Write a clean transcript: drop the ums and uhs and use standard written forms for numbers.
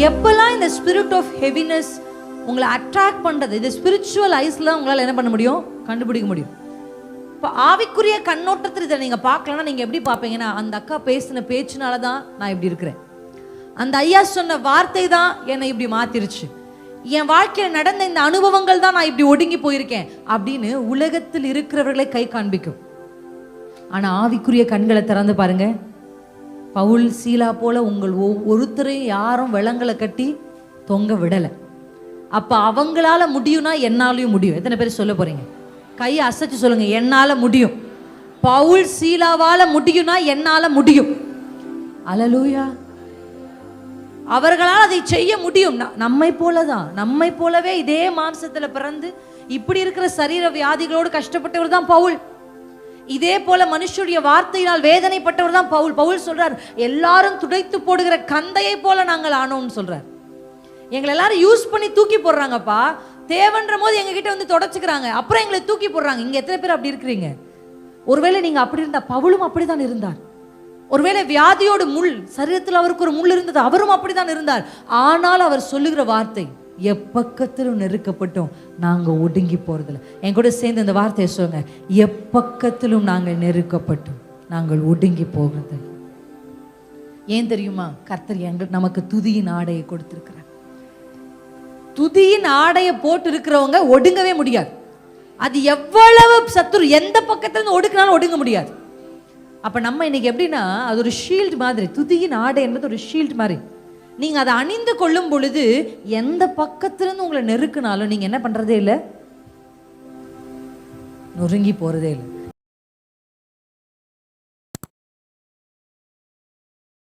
எப்பெல்லாம் இந்த spirit of heaviness உங்களை அட்ராக்ட் பண்றது, இது ஸ்பிரிச்சுவல் ஐஸ்ல உங்களால் என்ன பண்ண முடியும், கண்டுபிடிக்க முடியும். இப்போ ஆவிக்குரிய கண்ணோட்டத்தில் இதை நீங்கள் பார்க்கலன்னா நீங்கள் எப்படி பார்ப்பீங்கன்னா, அந்த அக்கா பேசின பேச்சுனால தான் நான் இப்படி இருக்கிறேன், அந்த ஐயா சொன்ன வார்த்தை தான் என்னை இப்படி மாத்திருச்சு, என் வாழ்க்கையில் நடந்த இந்த அனுபவங்கள் தான் நான் இப்படி ஒடுங்கி போயிருக்கேன் அப்படின்னு உலகத்தில் இருக்கிறவர்களை கை காண்பிக்கும். ஆனால் ஆவிக்குரிய கண்களை திறந்து பாருங்க, பவுல் சீலா போல உங்கள் ஒருத்தரையும் யாரும் விலங்களை கட்டி தொங்க விடலை. அப்போ அவங்களால முடியும்னா என்னாலையும் முடியும். எத்தனை பேர் சொல்ல போறீங்க? கையை அசைச்சு சொல்லுங்க, என்னால முடியும். பவுல் சீலாவால முடியும்னா என்னால முடியும். அல்லேலூயா. அவர்களால் அதை செய்ய முடியும். நம்மை போலதான், நம்மை போலவே இதே மாம்சத்துல பிறந்து இப்படி இருக்கிற சரீர வியாதிகளோடு கஷ்டப்பட்டவர் தான் பவுல். இதே போல மனுஷனுடைய வார்த்தையினால் வேதனைப்பட்டவர் தான் பவுல். பவுல் சொல்றார், எல்லாரும் துடைத்து போடுகிற கந்தையை போல நாங்கள் ஆனோம்னு சொல்றார். எங்களை எல்லாரும் யூஸ் பண்ணி தூக்கி போடுறாங்கப்பா, தேவன்ற போது எங்க கிட்ட வந்து தொடச்சுக்கிறாங்க, அப்புறம் எங்களை தூக்கி போடுறாங்க. இங்க எத்தனை பேர் அப்படி இருக்கிறீங்க? ஒருவேளை நீங்க அப்படி இருந்தா, பவுலும் அப்படிதான் இருந்தார். ஒருவேளை வியாதியோடு முள், சரீரத்தில் அவருக்கு ஒரு முள் இருந்தது, அவரும் அப்படிதான் இருந்தார். ஆனால் அவர் சொல்லுகிற வார்த்தை, எப்பக்கத்திலும் நெருக்கப்பட்டோம் நாங்க ஒடுங்கி போறதில்லை. என் கூட சேர்ந்து இந்த வார்த்தையை சொல்லுங்க, எப்பக்கத்திலும் நாங்கள் நெருக்கப்பட்டோம் நாங்கள் ஒடுங்கி போகிறது. ஏன் தெரியுமா? கர்த்தர் நமக்கு துதியின் ஆடையை கொடுத்திருக்கிறார். துதியின் ஆடையை போட்டு இருக்கிறவங்க ஒடுங்கவே முடியாது. அது எவ்வளவு சத்துரு எந்த பக்கத்துல ஒடுக்கினாலும் ஒடுங்க முடியாது. அப்ப நம்ம இன்னைக்கு எப்படின்னா, அது ஒரு ஷீல்டு மாதிரி. துதியின் ஆடை என்பது ஒரு ஷீல்டு மாதிரி. நீங்க அதை அணிந்து கொள்ளும் பொழுது எந்த பக்கத்திலிருந்து உங்களை நெருக்கினாலும் நீங்க என்ன பண்றதே இல்லை, நொறுங்கி போறதே இல்லை.